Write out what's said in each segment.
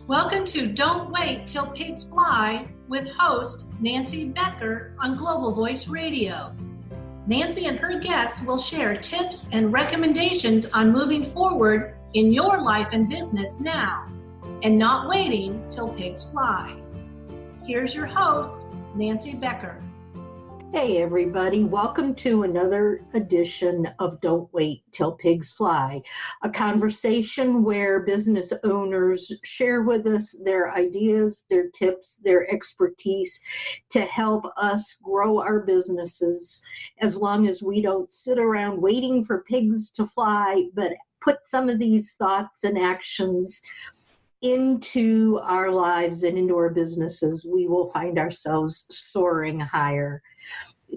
Welcome to Don't Wait Till Pigs Fly with host Nancy Becher on Global Voice Radio. Nancy and her guests will share tips and recommendations on moving forward in your life and business now and not waiting till pigs fly. Here's your host, Nancy Becher. Hey everybody, welcome to another edition of Don't Wait Till Pigs Fly, a conversation where business owners share with us their ideas, their tips, their expertise to help us grow our businesses as long as we don't sit around waiting for pigs to fly, but put some of these thoughts and actions into our lives and into our businesses. We will find ourselves soaring higher.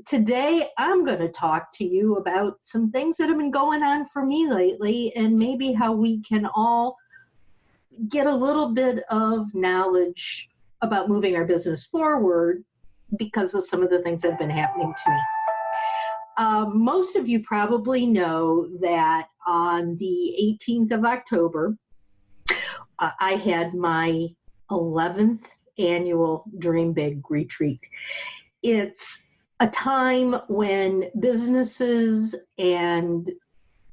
Today, I'm going to talk to you about some things that have been going on for me lately and maybe how we can all get a little bit of knowledge about moving our business forward because of some of the things that have been happening to me. Most of you probably know that on the 18th of October, I had my 11th annual Dream Big retreat. It's a time when businesses and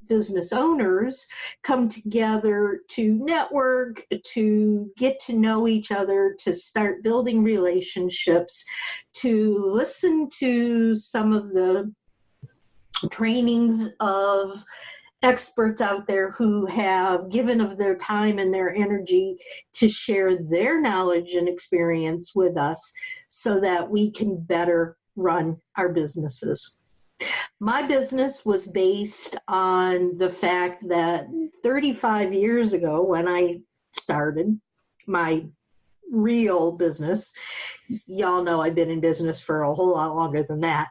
business owners come together to network, to get to know each other, to start building relationships, to listen to some of the trainings of experts out there who have given of their time and their energy to share their knowledge and experience with us so that we can better run our businesses. My business was based on the fact that 35 years ago when I started my real business, y'all know I've been in business for a whole lot longer than that,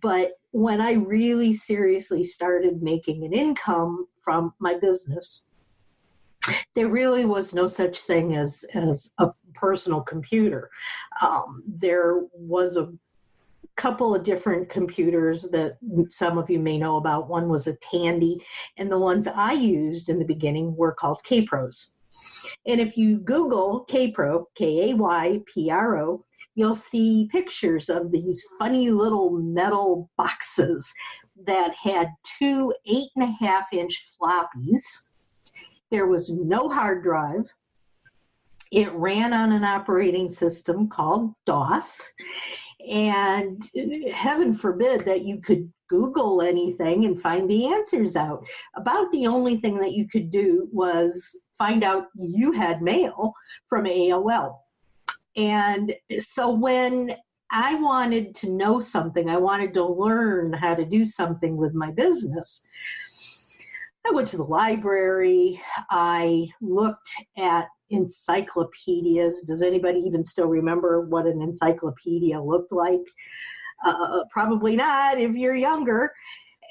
but when I really seriously started making an income from my business, there really was no such thing as a personal computer. There was a couple of different computers that some of you may know about. One was a Tandy, and the ones I used in the beginning were called Kaypros. And if you Google Kaypro, Kaypro, you'll see pictures of these funny little metal boxes that had two 8.5-inch floppies. There was no hard drive. It ran on an operating system called DOS. And heaven forbid that you could Google anything and find the answers out. About the only thing that you could do was find out you had mail from AOL. And so when I wanted to know something, I wanted to learn how to do something with my business, I went to the library. I looked at encyclopedias. Does anybody even still remember what an encyclopedia looked like? Probably not if you're younger.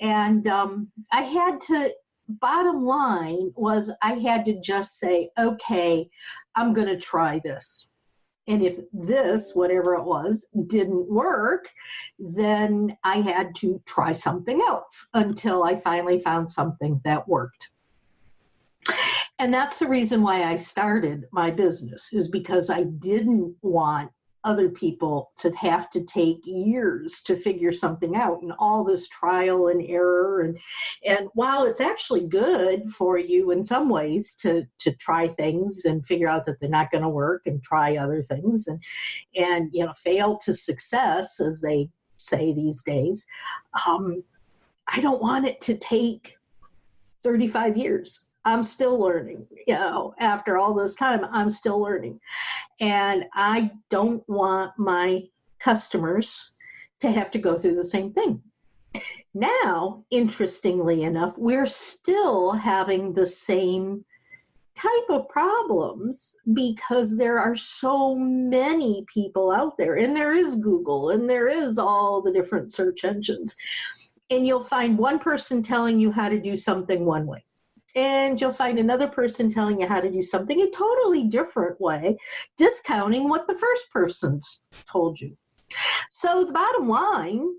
And I had to, bottom line was I had to just say, okay, I'm going to try this. And if this, whatever it was, didn't work, then I had to try something else until I finally found something that worked. And that's the reason why I started my business, is because I didn't want other people to have to take years to figure something out and all this trial and error. And while it's actually good for you in some ways to try things and figure out that they're not going to work and try other things and fail to success, as they say these days, I don't want it to take 35 years. I'm still learning, after all this time, I'm still learning. And I don't want my customers to have to go through the same thing. Now, interestingly enough, we're still having the same type of problems because there are so many people out there, and there is Google, and there is all the different search engines. And you'll find one person telling you how to do something one way. And you'll find another person telling you how to do something a totally different way, discounting what the first person's told you. So the bottom line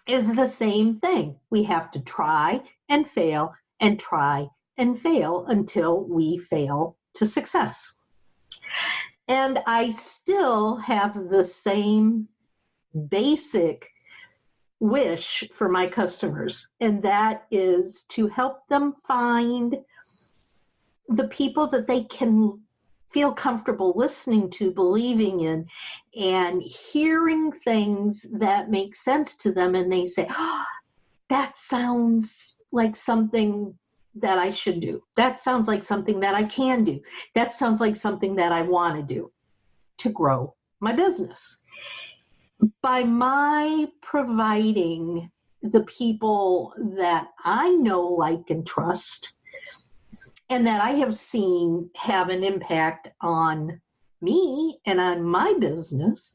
is the same thing. We have to try and fail and try and fail until we fail to success. And I still have the same basic wish for my customers, and that is to help them find the people that they can feel comfortable listening to, believing in, and hearing things that make sense to them. And they say, oh, that sounds like something that I should do. That sounds like something that I can do. That sounds like something that I want to do to grow my business. By my providing the people that I know, like, and trust, and that I have seen have an impact on me and on my business,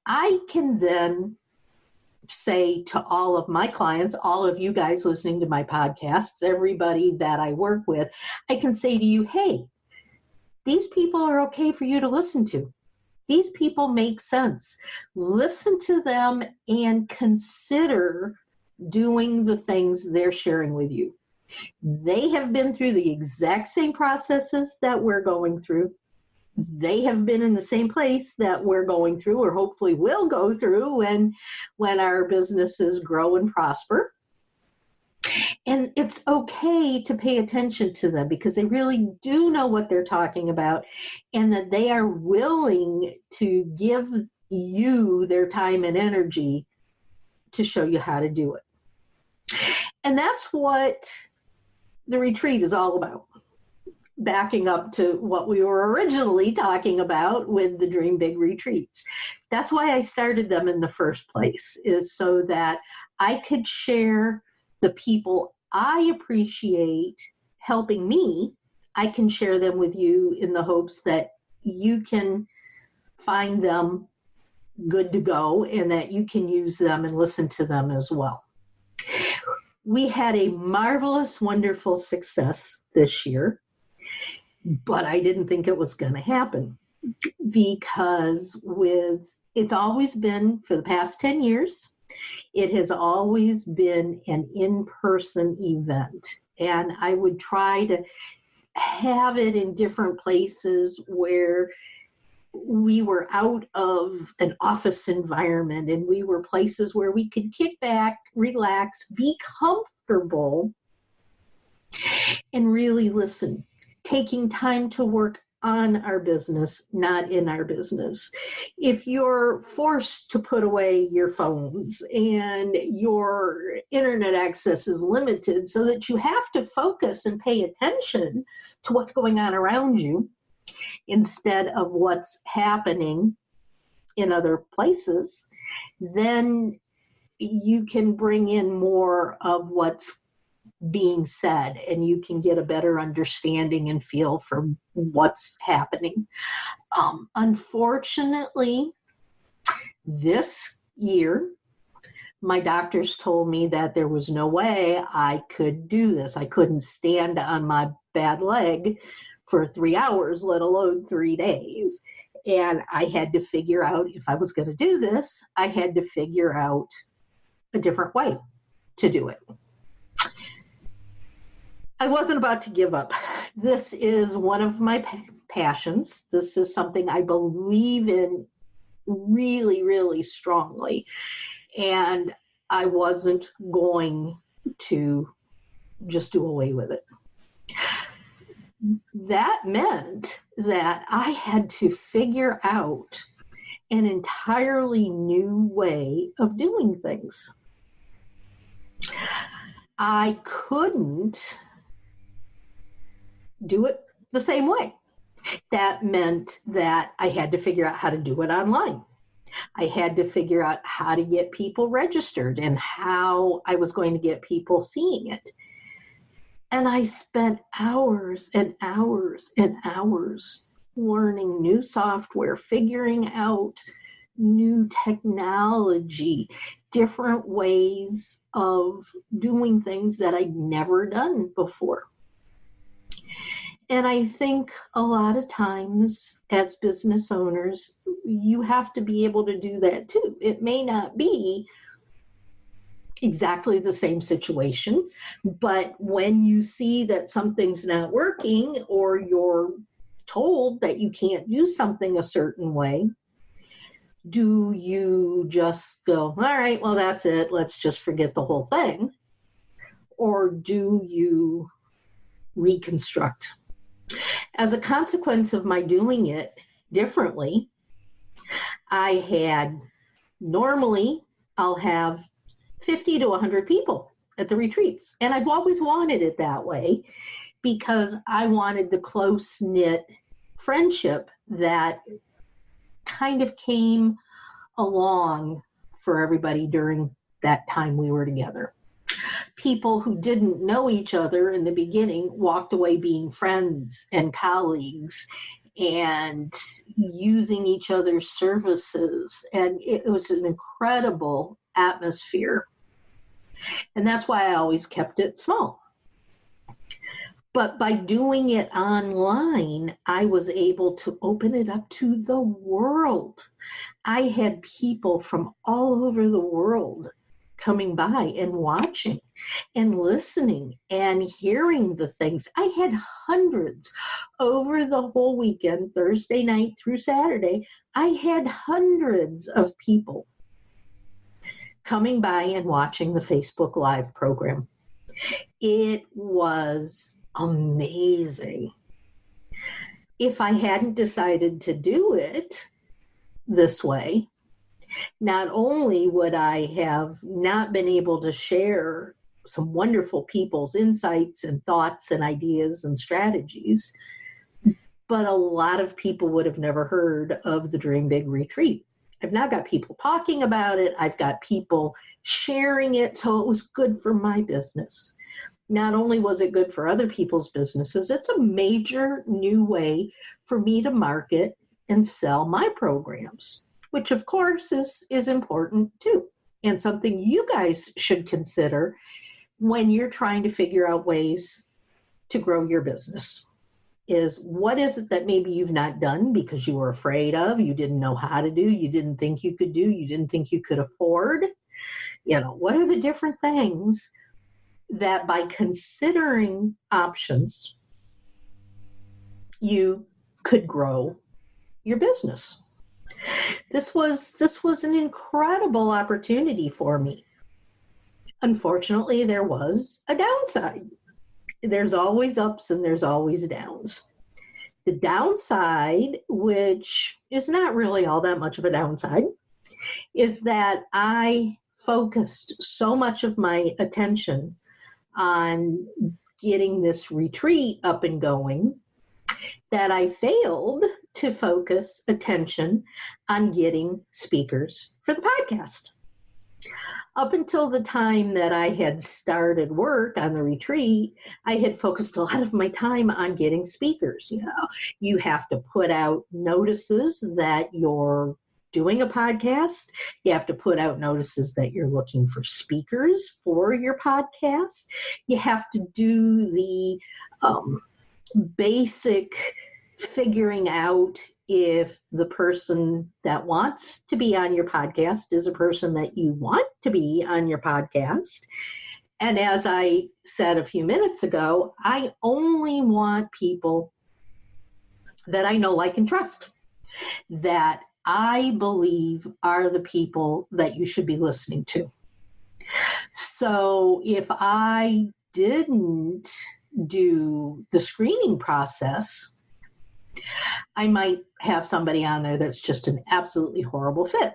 I can then say to all of my clients, all of you guys listening to my podcasts, everybody that I work with, I can say to you, hey, these people are okay for you to listen to. These people make sense. Listen to them and consider doing the things they're sharing with you. They have been through the exact same processes that we're going through. They have been in the same place that we're going through, or hopefully will go through when our businesses grow and prosper. And it's okay to pay attention to them because they really do know what they're talking about, and that they are willing to give you their time and energy to show you how to do it. And that's what the retreat is all about. Backing up to what we were originally talking about with the Dream Big retreats. That's why I started them in the first place, is so that I could share the people I appreciate helping me. I can share them with you in the hopes that you can find them good to go and that you can use them and listen to them as well. We had a marvelous, wonderful success this year. But I didn't think it was going to happen because it's always been, for the past 10 years, it has always been an in-person event. And I would try to have it in different places where we were out of an office environment, and we were places where we could kick back, relax, be comfortable, and really listen. Taking time to work on our business, not in our business. If you're forced to put away your phones and your internet access is limited so that you have to focus and pay attention to what's going on around you instead of what's happening in other places, then you can bring in more of what's being said, and you can get a better understanding and feel for what's happening. Unfortunately, this year, my doctors told me that there was no way I could do this. I couldn't stand on my bad leg for 3 hours, let alone 3 days. And I had to figure out, if I was going to do this, I had to figure out a different way to do it. I wasn't about to give up. This is one of my passions. This is something I believe in really, really strongly. And I wasn't going to just do away with it. That meant that I had to figure out an entirely new way of doing things. I couldn't do it the same way. That meant that I had to figure out how to do it online. I had to figure out how to get people registered and how I was going to get people seeing it. And I spent hours and hours and hours learning new software, figuring out new technology, different ways of doing things that I'd never done before. And I think a lot of times as business owners, you have to be able to do that too. It may not be exactly the same situation, but when you see that something's not working or you're told that you can't do something a certain way, do you just go, all right, well, that's it, let's just forget the whole thing? Or do you reconstruct? As a consequence of my doing it differently, normally I'll have 50 to 100 people at the retreats. And I've always wanted it that way because I wanted the close-knit friendship that kind of came along for everybody during that time we were together. People who didn't know each other in the beginning walked away being friends and colleagues and using each other's services. And it was an incredible atmosphere. And that's why I always kept it small. But by doing it online, I was able to open it up to the world. I had people from all over the world coming by and watching and listening and hearing the things. I had hundreds over the whole weekend, Thursday night through Saturday. I had hundreds of people coming by and watching the Facebook Live program. It was amazing. If I hadn't decided to do it this way, not only would I have not been able to share some wonderful people's insights and thoughts and ideas and strategies, but a lot of people would have never heard of the Dream Big Retreat. I've now got people talking about it. I've got people sharing it. So it was good for my business. Not only was it good for other people's businesses, it's a major new way for me to market and sell my programs, which of course is important too, and something you guys should consider when you're trying to figure out ways to grow your business. Is what is it that maybe you've not done because you were afraid of, you didn't know how to do, you didn't think you could do, you didn't think you could afford? What are the different things that by considering options, you could grow your business? This was an incredible opportunity for me. Unfortunately, there was a downside. There's always ups and there's always downs. The downside, which is not really all that much of a downside, is that I focused so much of my attention on getting this retreat up and going that I failed to focus attention on getting speakers for the podcast. Up until the time that I had started work on the retreat, I had focused a lot of my time on getting speakers. You have to put out notices that you're doing a podcast. You have to put out notices that you're looking for speakers for your podcast. You have to do the basic figuring out if the person that wants to be on your podcast is a person that you want to be on your podcast. And as I said a few minutes ago, I only want people that I know, like, and trust, that I believe are the people that you should be listening to. So if I didn't do the screening process, I might have somebody on there that's just an absolutely horrible fit,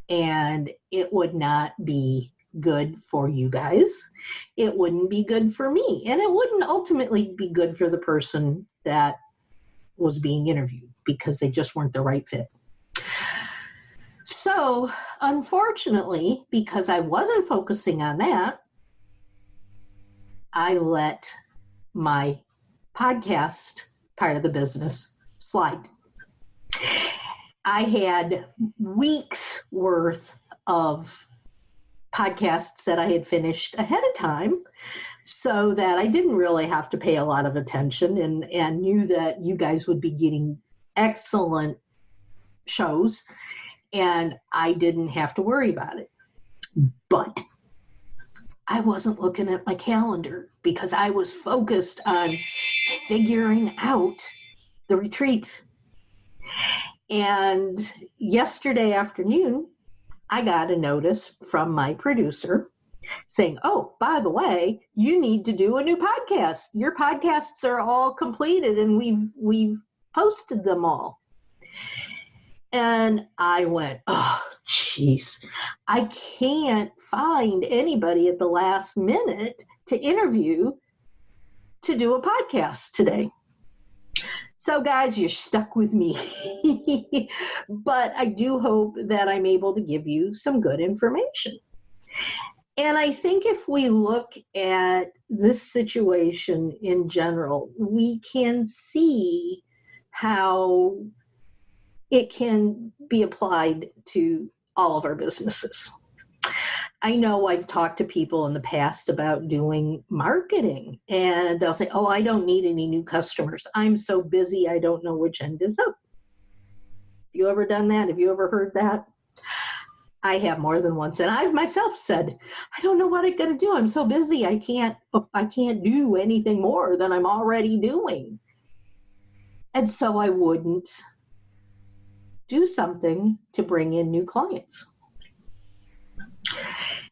and it would not be good for you guys. It wouldn't be good for me, and it wouldn't ultimately be good for the person that was being interviewed because they just weren't the right fit. So, unfortunately, because I wasn't focusing on that, I let my podcast part of the business slide. I had weeks worth of podcasts that I had finished ahead of time so that I didn't really have to pay a lot of attention and knew that you guys would be getting excellent shows and I didn't have to worry about it. But I wasn't looking at my calendar because I was focused on figuring out the retreat. And yesterday afternoon, I got a notice from my producer saying, oh, by the way, you need to do a new podcast. Your podcasts are all completed and we've posted them all. And I went, oh, jeez, I can't find anybody at the last minute to interview to do a podcast today. So guys, you're stuck with me, but I do hope that I'm able to give you some good information. And I think if we look at this situation in general, we can see how it can be applied to all of our businesses. I know I've talked to people in the past about doing marketing, and they'll say, oh, I don't need any new customers. I'm so busy, I don't know which end is up. Have you ever done that? Have you ever heard that? I have more than once, and I've myself said, I don't know what I'm going to do. I'm so busy, I can't do anything more than I'm already doing. And so I wouldn't do something to bring in new clients.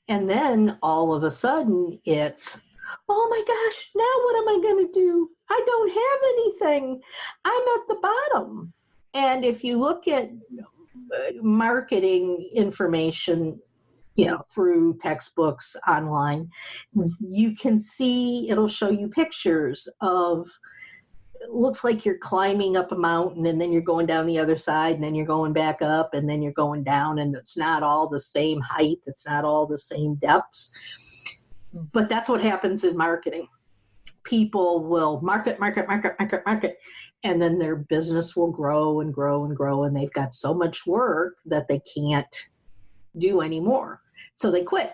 And then all of a sudden it's, oh my gosh, now what am I going to do? I don't have anything. I'm at the bottom. And if you look at marketing information, through textbooks online, you can see, it'll show you pictures of, it looks like you're climbing up a mountain and then you're going down the other side and then you're going back up and then you're going down, and it's not all the same height. It's not all the same depths. But that's what happens in marketing. People will market, and then their business will grow and grow and grow, and they've got so much work that they can't do anymore. So they quit.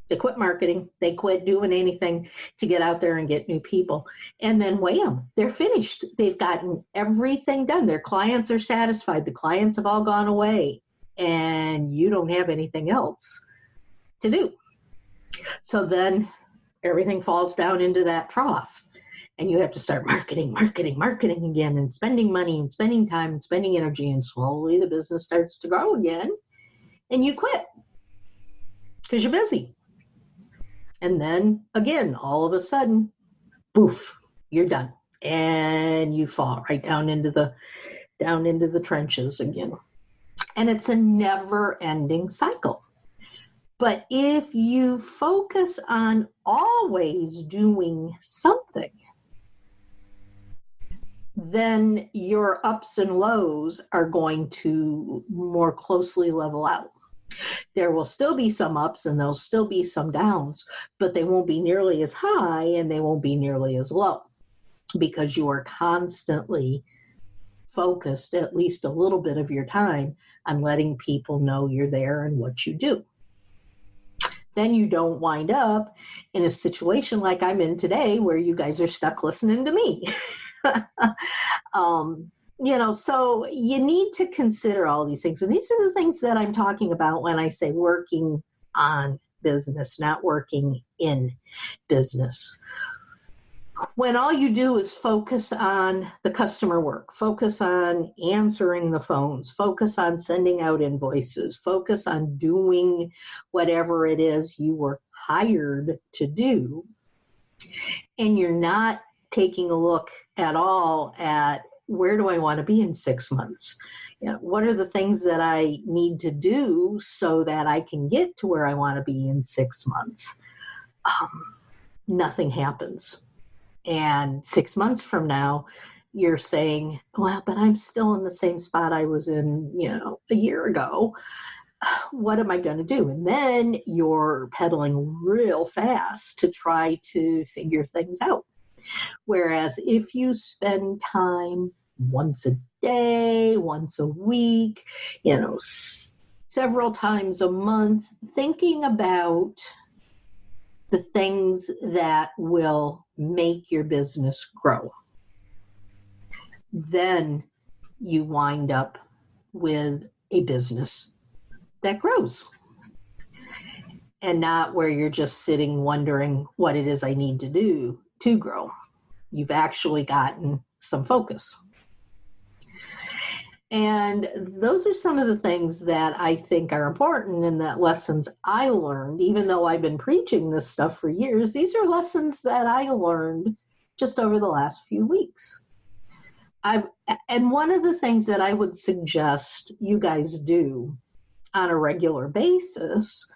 They quit marketing. They quit doing anything to get out there and get new people. And then wham, they're finished. They've gotten everything done. Their clients are satisfied. The clients have all gone away, and you don't have anything else to do. So then everything falls down into that trough, and you have to start marketing again, and spending money and spending time and spending energy, and slowly the business starts to grow again, and you quit because you're busy. And then again, all of a sudden, poof, you're done. And you fall right down into the trenches again. And it's a never-ending cycle. But if you focus on always doing something, then your ups and lows are going to more closely level out. There will still be some ups and there'll still be some downs, but they won't be nearly as high and they won't be nearly as low, because you are constantly focused at least a little bit of your time on letting people know you're there and what you do. Then you don't wind up in a situation like I'm in today where you guys are stuck listening to me. So you need to consider all these things. And these are the things that I'm talking about when I say working on business, not working in business. When all you do is focus on the customer work, focus on answering the phones, focus on sending out invoices, focus on doing whatever it is you were hired to do, and you're not taking a look at all at, where do I want to be in 6 months? What are the things that I need to do so that I can get to where I want to be in 6 months? Nothing happens. And 6 months from now, you're saying, well, but I'm still in the same spot I was in, a year ago. What am I going to do? And then you're pedaling real fast to try to figure things out. Whereas if you spend time once a day, once a week, several times a month, thinking about the things that will make your business grow, then you wind up with a business that grows, and not where you're just sitting wondering what it is I need to do to grow. You've actually gotten some focus. And those are some of the things that I think are important and that lessons I learned, even though I've been preaching this stuff for years. These are lessons that I learned just over the last few weeks. And one of the things that I would suggest you guys do on a regular basis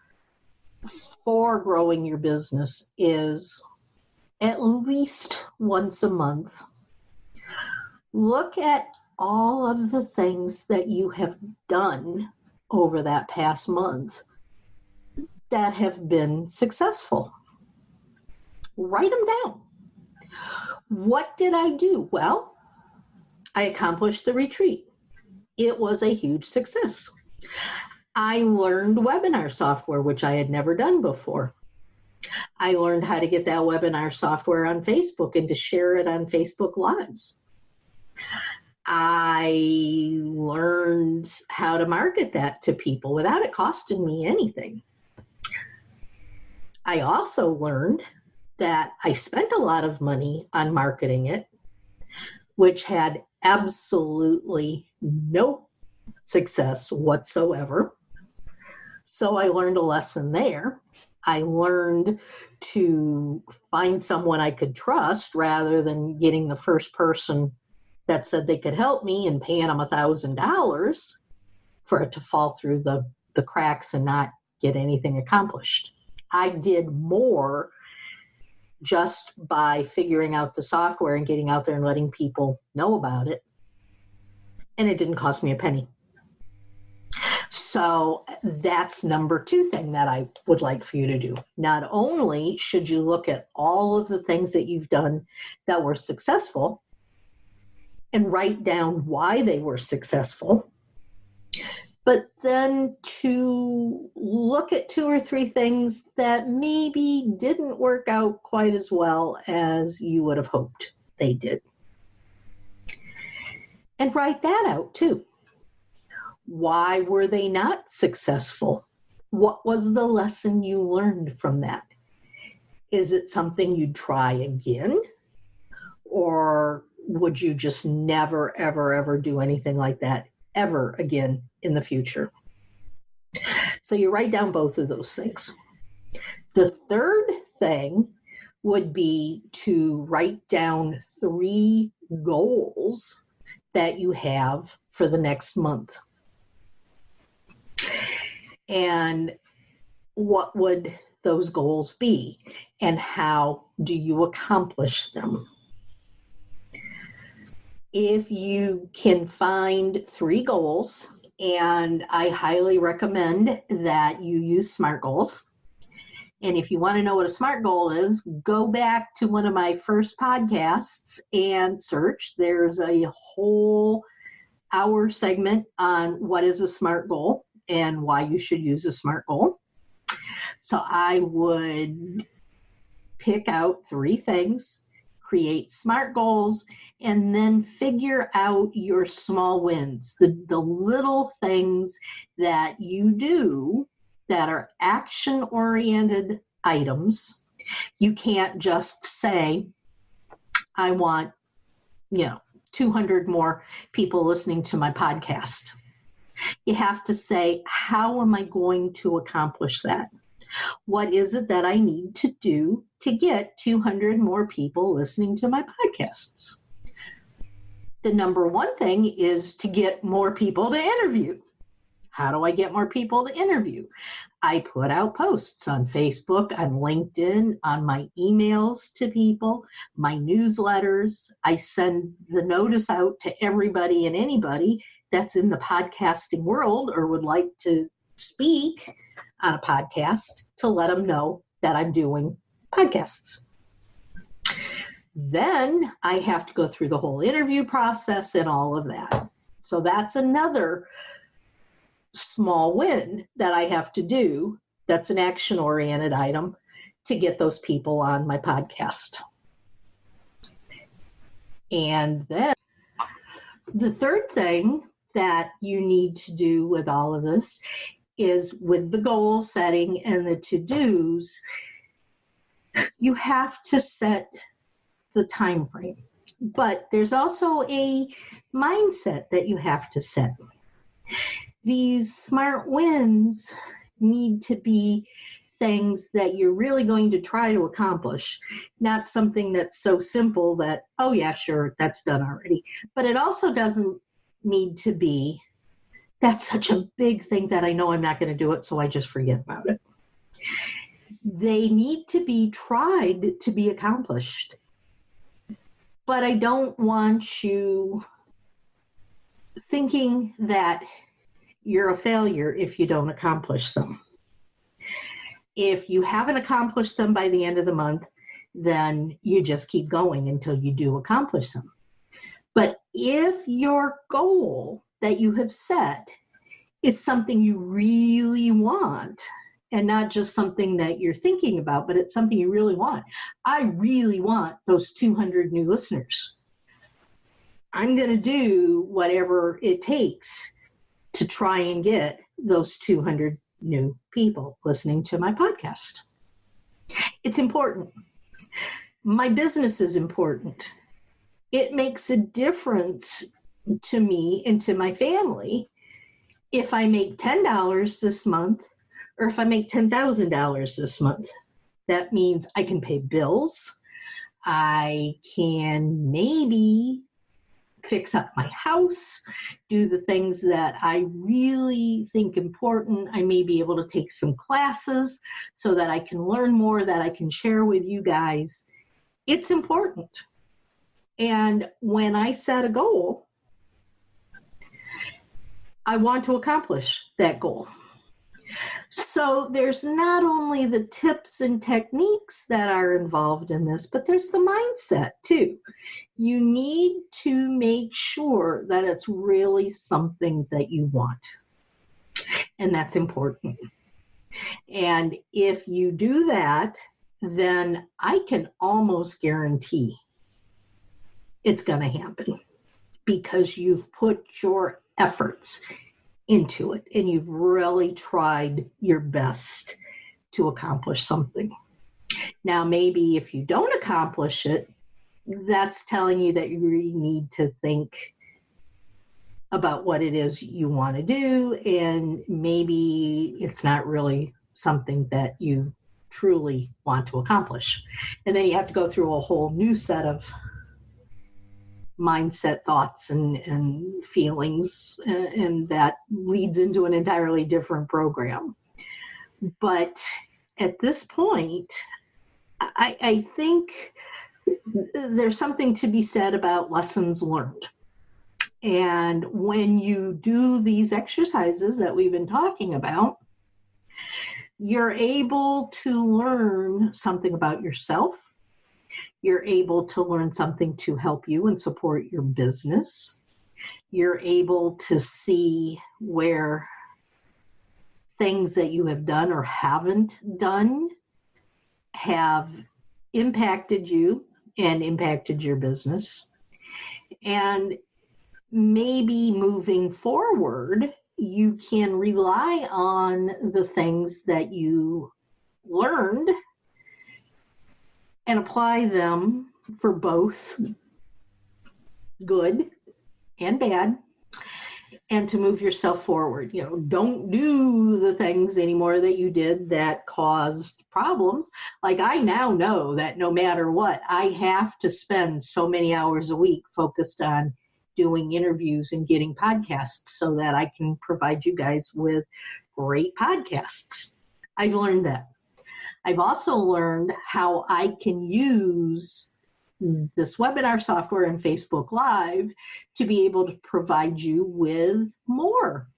for growing your business is at least once a month, look at all of the things that you have done over that past month that have been successful. Write them down. What did I do? Well, I accomplished the retreat. It was a huge success. I learned webinar software, which I had never done before. I learned how to get that webinar software on Facebook and to share it on Facebook Lives. I learned how to market that to people without it costing me anything. I also learned that I spent a lot of money on marketing it, which had absolutely no success whatsoever. So I learned a lesson there. I learned to find someone I could trust rather than getting the first person that said they could help me and paying them $1,000 for it to fall through the cracks and not get anything accomplished. I did more just by figuring out the software and getting out there and letting people know about it. And it didn't cost me a penny. So that's number 2 thing that I would like for you to do. Not only should you look at all of the things that you've done that were successful and write down why they were successful, but then to look at 2 or 3 things that maybe didn't work out quite as well as you would have hoped they did. And write that out too. Why were they not successful? What was the lesson you learned from that? Is it something you'd try again? Or would you just never, ever, ever do anything like that ever again in the future? So you write down both of those things. The third thing would be to write down 3 goals that you have for the next month. And what would those goals be? And how do you accomplish them? If you can find 3 goals, and I highly recommend that you use SMART goals. And if you want to know what a SMART goal is, go back to one of my first podcasts and search. There's a whole hour segment on what is a SMART goal and why you should use a SMART goal. So I would pick out 3 things, create SMART goals, and then figure out your small wins, the little things that you do that are action-oriented items. You can't just say, I want, 200 more people listening to my podcast. You have to say, how am I going to accomplish that? What is it that I need to do to get 200 more people listening to my podcasts? The number 1 thing is to get more people to interview. How do I get more people to interview? I put out posts on Facebook, on LinkedIn, on my emails to people, my newsletters. I send the notice out to everybody and anybody that's in the podcasting world or would like to speak on a podcast to let them know that I'm doing podcasts. Then I have to go through the whole interview process and all of that. So that's another small win that I have to do. That's an action-oriented item to get those people on my podcast. And then the third thing that you need to do with all of this is with the goal setting and the to-dos, you have to set the time frame. But there's also a mindset that you have to set. These smart wins need to be things that you're really going to try to accomplish, not something that's so simple that, oh yeah, sure, that's done already. But it also doesn't need to be, that's such a big thing that I know I'm not going to do it, so I just forget about it. They need to be tried to be accomplished. But I don't want you thinking that you're a failure if you don't accomplish them. If you haven't accomplished them by the end of the month, then you just keep going until you do accomplish them. But if your goal that you have set is something you really want, and not just something that you're thinking about, but it's something you really want. I really want those 200 new listeners. I'm going to do whatever it takes to try and get those 200 new people listening to my podcast. It's important. My business is important. It makes a difference to me and to my family if I make $10 this month or if I make $10,000 this month. That means I can pay bills. I can maybe fix up my house, do the things that I really think important. I may be able to take some classes so that I can learn more, that I can share with you guys. It's important. And when I set a goal, I want to accomplish that goal. So there's not only the tips and techniques that are involved in this, but there's the mindset too. You need to make sure that it's really something that you want. And that's important. And if you do that, then I can almost guarantee it's going to happen because you've put your efforts into it and you've really tried your best to accomplish something. Now, maybe if you don't accomplish it, that's telling you that you really need to think about what it is you want to do, and maybe it's not really something that you truly want to accomplish. And then you have to go through a whole new set of mindset, thoughts, and feelings, and that leads into an entirely different program. But at this point, I think there's something to be said about lessons learned. And when you do these exercises that we've been talking about, you're able to learn something about yourself. You're able to learn something to help you and support your business. You're able to see where things that you have done or haven't done have impacted you and impacted your business. And maybe moving forward, you can rely on the things that you learned and apply them for both good and bad, and to move yourself forward. You know, don't do the things anymore that you did that caused problems. Like, I now know that no matter what, I have to spend so many hours a week focused on doing interviews and getting podcasts so that I can provide you guys with great podcasts. I've learned that. I've also learned how I can use this webinar software and Facebook Live to be able to provide you with more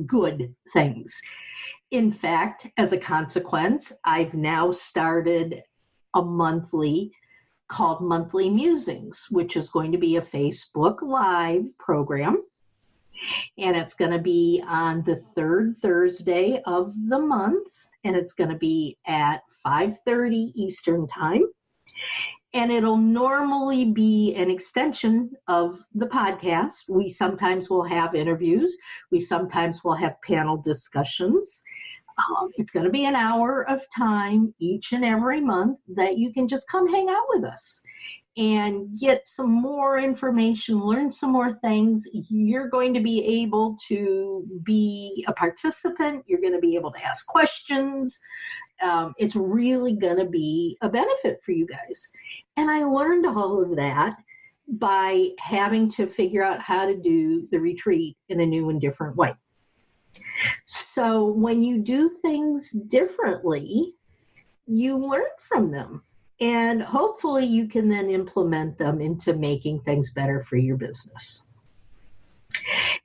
good things. In fact, as a consequence, I've now started a monthly called Monthly Musings, which is going to be a Facebook Live program. And it's going to be on the third Thursday of the month. And it's going to be at 5:30 Eastern Time. And it'll normally be an extension of the podcast. We sometimes will have interviews. We sometimes will have panel discussions. It's going to be an hour of time each and every month that you can just come hang out with us and get some more information, learn some more things. You're going to be able to be a participant. You're going to be able to ask questions. It's really going to be a benefit for you guys. And I learned all of that by having to figure out how to do the retreat in a new and different way. So when you do things differently, you learn from them. And hopefully you can then implement them into making things better for your business.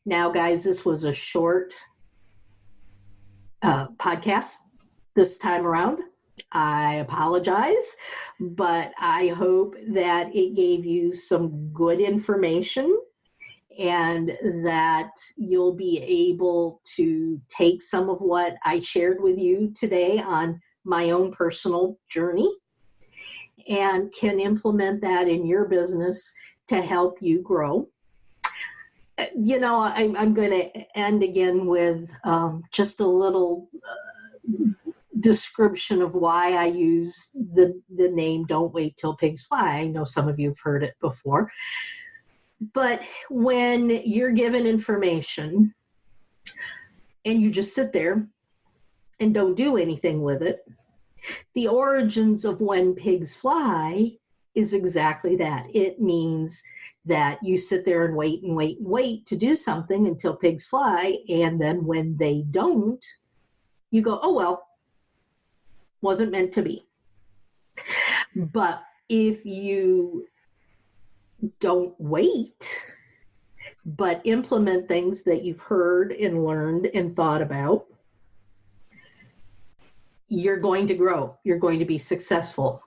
Now, guys, this was a short podcast this time around. I apologize, but I hope that it gave you some good information and that you'll be able to take some of what I shared with you today on my own personal journey and can implement that in your business to help you grow. You know, I'm going to end again with just a little description of why I use the name Don't Wait Till Pigs Fly. I know some of you have heard it before. But when you're given information and you just sit there and don't do anything with it, the origins of when pigs fly is exactly that. It means that you sit there and wait and wait and wait to do something until pigs fly, and then when they don't, you go, oh well, wasn't meant to be. But if you don't wait, but implement things that you've heard and learned and thought about, you're going to grow. You're going to be successful.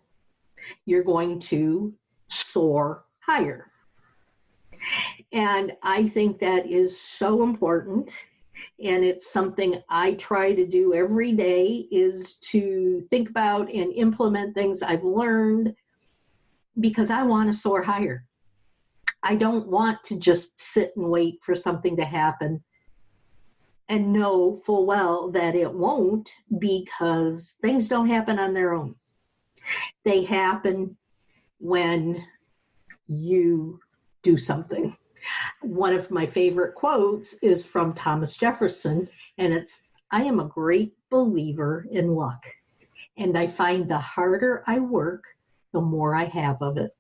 You're going to soar higher. And I think that is so important. And it's something I try to do every day, is to think about and implement things I've learned, because I want to soar higher. I don't want to just sit and wait for something to happen and know full well that it won't, because things don't happen on their own. They happen when you do something. One of my favorite quotes is from Thomas Jefferson, and it's, I am a great believer in luck, and I find the harder I work, the more I have of it.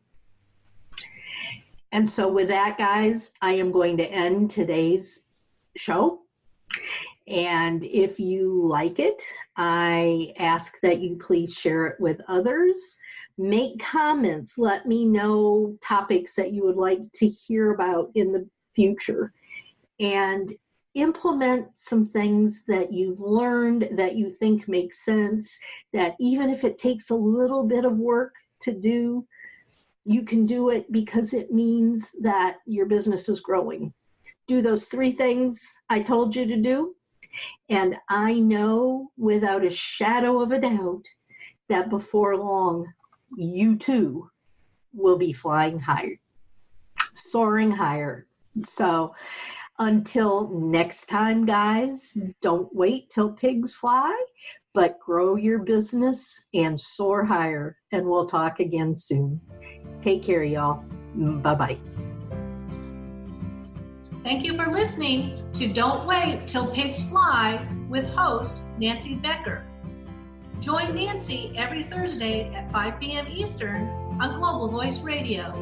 And so with that, guys, I am going to end today's show. And if you like it, I ask that you please share it with others. Make comments. Let me know topics that you would like to hear about in the future. And implement some things that you've learned that you think make sense, that even if it takes a little bit of work to do, you can do it because it means that your business is growing. Do those 3 things I told you to do. And I know without a shadow of a doubt that before long, you too will be flying higher, soaring higher. So until next time, guys, don't wait till pigs fly, but grow your business and soar higher. And we'll talk again soon. Take care, y'all. Bye-bye. Thank you for listening to Don't Wait Till Pigs Fly with host Nancy Becher. Join Nancy every Thursday at 5 p.m. Eastern on Global Voice Radio.